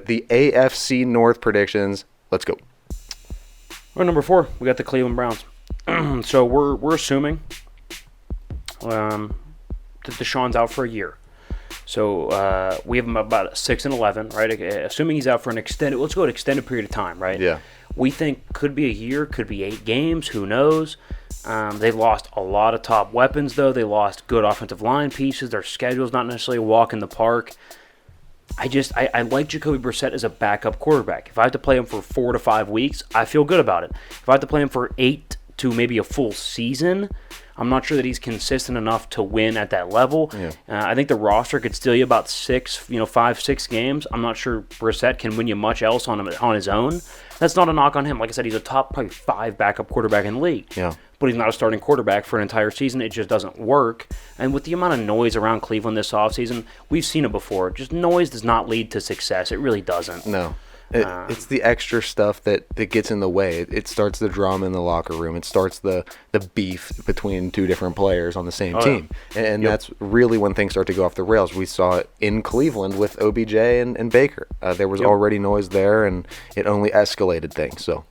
the AFC North predictions. Let's go. Well, number 4, we got the Cleveland Browns. So we're assuming that Deshaun's out for a year. So we have him about 6-11, right? Assuming he's out for an extended, let's go an extended period of time, right? Yeah. We think could be a year, could be 8 games, who knows? They've lost a lot of top weapons, though. They lost good offensive line pieces. Their schedule's not necessarily a walk in the park. I like Jacoby Brissett as a backup quarterback. If I have to play him for 4 to 5 weeks, I feel good about it. If I have to play him for 8 to maybe a full season, I'm not sure that he's consistent enough to win at that level. Yeah. I think the roster could steal you about 5, 6 games. I'm not sure Brissett can win you much else on his own. That's not a knock on him. Like I said, he's a top probably 5 backup quarterback in the league. Yeah. But he's not a starting quarterback for an entire season. It just doesn't work. And with the amount of noise around Cleveland this offseason, we've seen it before. Just noise does not lead to success. It really doesn't. No. It's the extra stuff that gets in the way. It starts the drama in the locker room. It starts the beef between 2 different players on the same team. Yeah. And that's really when things start to go off the rails. We saw it in Cleveland with OBJ and Baker. There was already noise there, and it only escalated things. So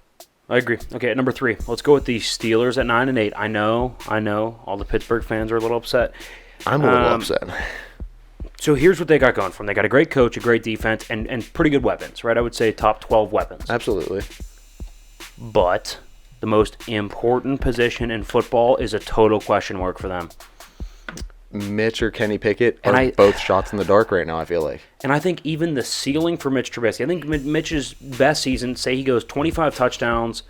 I agree. Okay, at number 3, let's go with the Steelers at 9-8. I know. All the Pittsburgh fans are a little upset. I'm a little upset. So here's what they got going for them. They got a great coach, a great defense, and pretty good weapons, right? I would say top 12 weapons. Absolutely. But the most important position in football is a total question mark for them. Mitch or Kenny Pickett are both shots in the dark right now, I feel like. And I think even the ceiling for Mitch Trubisky, I think Mitch's best season, say he goes 25 touchdowns,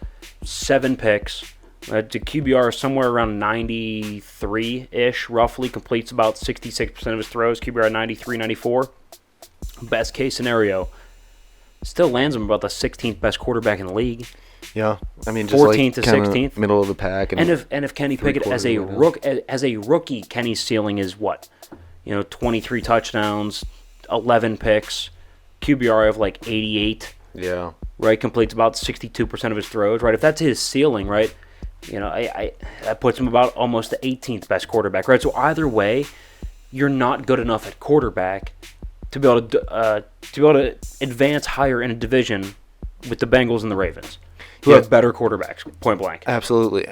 7 picks, to QBR somewhere around 93-ish, roughly, completes about 66% of his throws, QBR 93, 94. Best case scenario, still lands him about the 16th best quarterback in the league. Yeah, I mean, just 14th to 16th, middle of the pack. And if Kenny Pickett as a rookie, Kenny's ceiling is what, 23 touchdowns, 11 picks, QBR of like 88. Yeah, right. Completes about 62% of his throws. Right. If that's his ceiling, right, that puts him about almost the 18th best quarterback. Right. So either way, you're not good enough at quarterback to be able to advance higher in a division with the Bengals and the Ravens, who have better quarterbacks, point blank. Absolutely.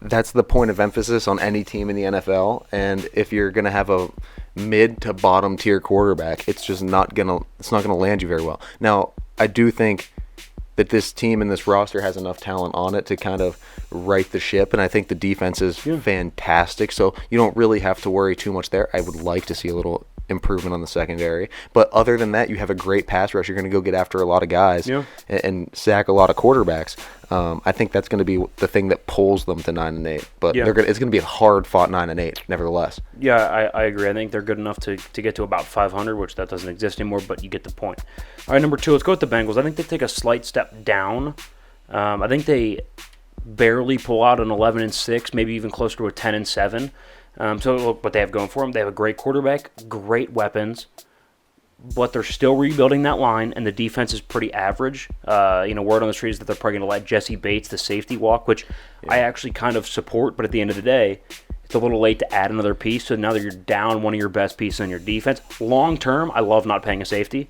That's the point of emphasis on any team in the NFL. And if you're going to have a mid to bottom tier quarterback, it's just not going to land you very well. Now, I do think that this team and this roster has enough talent on it to kind of right the ship, and I think the defense is fantastic. So you don't really have to worry too much there. I would like to see a little improvement on the secondary, but other than that, you have a great pass rush. You're going to go get after a lot of guys and sack a lot of quarterbacks. I think that's going to be the thing that pulls them to 9-8, but it's going to be a hard fought 9-8 nevertheless. Yeah, I agree. I think they're good enough to get to about 500, which that doesn't exist anymore, but you get the point. All right, number 2, let's go with the Bengals. I think they take a slight step down. I think they barely pull out an 11-6, maybe even closer to a 10-7. So look what they have going for them. They have a great quarterback, great weapons, but they're still rebuilding that line, and the defense is pretty average. Word on the street is that they're probably going to let Jesse Bates, the safety, walk, which I actually kind of support, but at the end of the day, it's a little late to add another piece, so now that you're down one of your best pieces on your defense. Long term, I love not paying a safety,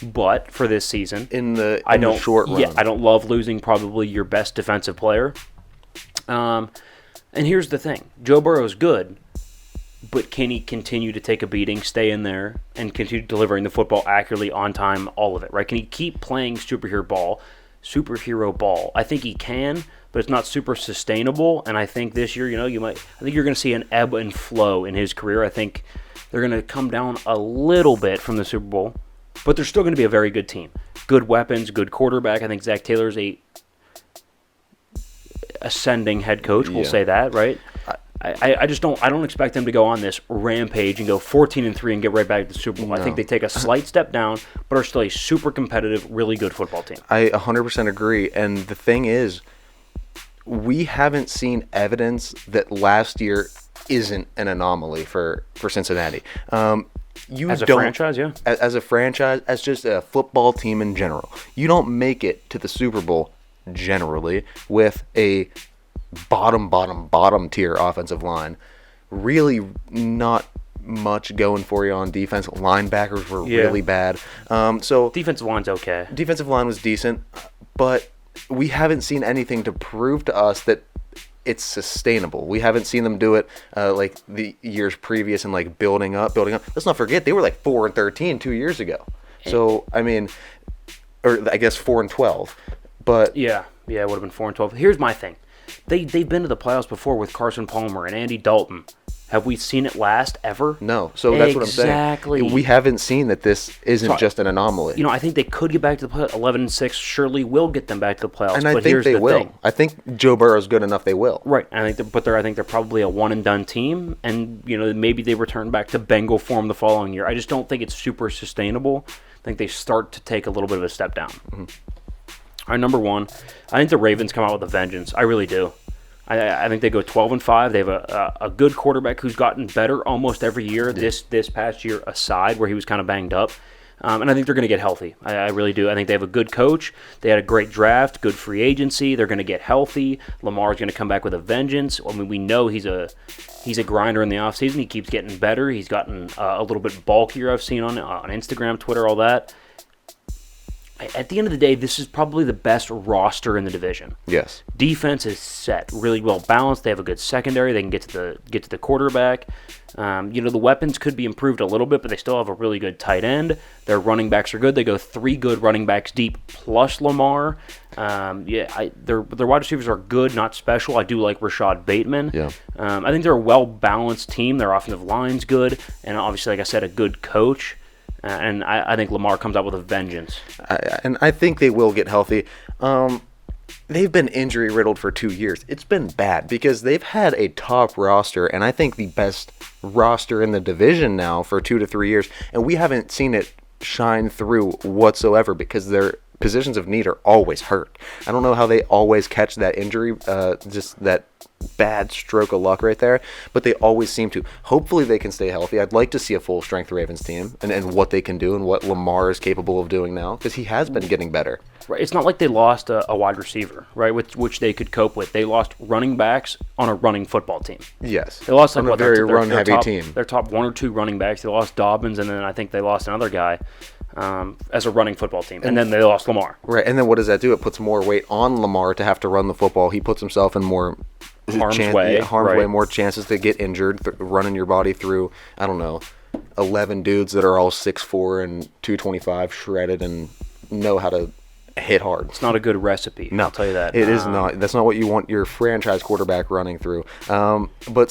but for this season, in the short run. Yeah, I don't love losing probably your best defensive player. And here's the thing. Joe Burrow's good, but can he continue to take a beating, stay in there, and continue delivering the football accurately, on time, all of it, right? Can he keep playing superhero ball? I think he can, but it's not super sustainable, and I think this year, I think you're going to see an ebb and flow in his career. I think they're going to come down a little bit from the Super Bowl, but they're still going to be a very good team. Good weapons, good quarterback. I think Zach Taylor's a ascending head coach, we'll say that, right? I don't expect them to go on this rampage and go 14-3 and get right back to the Super Bowl. No. I think they take a slight step down, but are still a super competitive, really good football team. I 100% agree, and the thing is, we haven't seen evidence that last year isn't an anomaly for Cincinnati. As a franchise, yeah. As a franchise, as just a football team in general. You don't make it to the Super Bowl generally with a bottom tier offensive line really not much going for you on defense. Linebackers were really bad. So defensive line's okay. Defensive line was decent, but we haven't seen anything to prove to us that it's sustainable. We haven't seen them do it like the years previous and like building up. Let's not forget they were like 4-13 2 years ago. So I mean, or I guess 4-12. But yeah, it would have been 4-12. Here's my thing: they've been to the playoffs before with Carson Palmer and Andy Dalton. Have we seen it last ever? No. So that's what I'm saying. Exactly. We haven't seen that this isn't just an anomaly. I think they could get back to the playoffs. 11-6 surely will get them back to the playoffs. And I but think here's they the will. thing. I think Joe Burrow's good enough. They will. Right. And I think they're probably a one and done team. And maybe they return back to Bengal form the following year. I just don't think it's super sustainable. I think they start to take a little bit of a step down. Mm-hmm. All right, number one, I think the Ravens come out with a vengeance. I really do. I think they go 12-5. They have a good quarterback who's gotten better almost every year. Yeah. This past year aside, where he was kind of banged up, and I think they're going to get healthy. I really do. I think they have a good coach. They had a great draft, good free agency. They're going to get healthy. Lamar's going to come back with a vengeance. I mean, we know he's a grinder in the offseason. He keeps getting better. He's gotten a little bit bulkier. I've seen on Instagram, Twitter, all that. At the end of the day, this is probably the best roster in the division. Yes. Defense is set, really well balanced. They have a good secondary. They can get to the quarterback. The weapons could be improved a little bit, but they still have a really good tight end. Their running backs are good. They go 3 good running backs deep plus Lamar. Their wide receivers are good, not special. I do like Rashad Bateman. Yeah. I think they're a well-balanced team. Their offensive line's good, and obviously, like I said, a good coach. And I think Lamar comes out with a vengeance. And I think they will get healthy. They've been injury-riddled for 2 years. It's been bad because they've had a top roster, and I think the best roster in the division now for 2 to 3 years, and we haven't seen it shine through whatsoever because their positions of need are always hurt. I don't know how they always catch that injury, just that bad stroke of luck right there, but they always seem to. Hopefully they can stay healthy. I'd like to see a full strength Ravens team and what they can do and what Lamar is capable of doing now because he has been getting better. Right. It's not like they lost a wide receiver, right, which they could cope with. They lost running backs on a running football team. Yes. They lost a very run-heavy team. Their top 1 or 2 running backs. They lost Dobbins, and then I think they lost another guy as a running football team. And then they lost Lamar. Right. And then what does that do? It puts more weight on Lamar to have to run the football. He puts himself in more harm's way, more chances to get injured, running your body through, 11 dudes that are all 6'4" and 225 shredded and know how to hit hard. It's not a good recipe. No, I'll tell you that. It is not. That's not what you want your franchise quarterback running through. But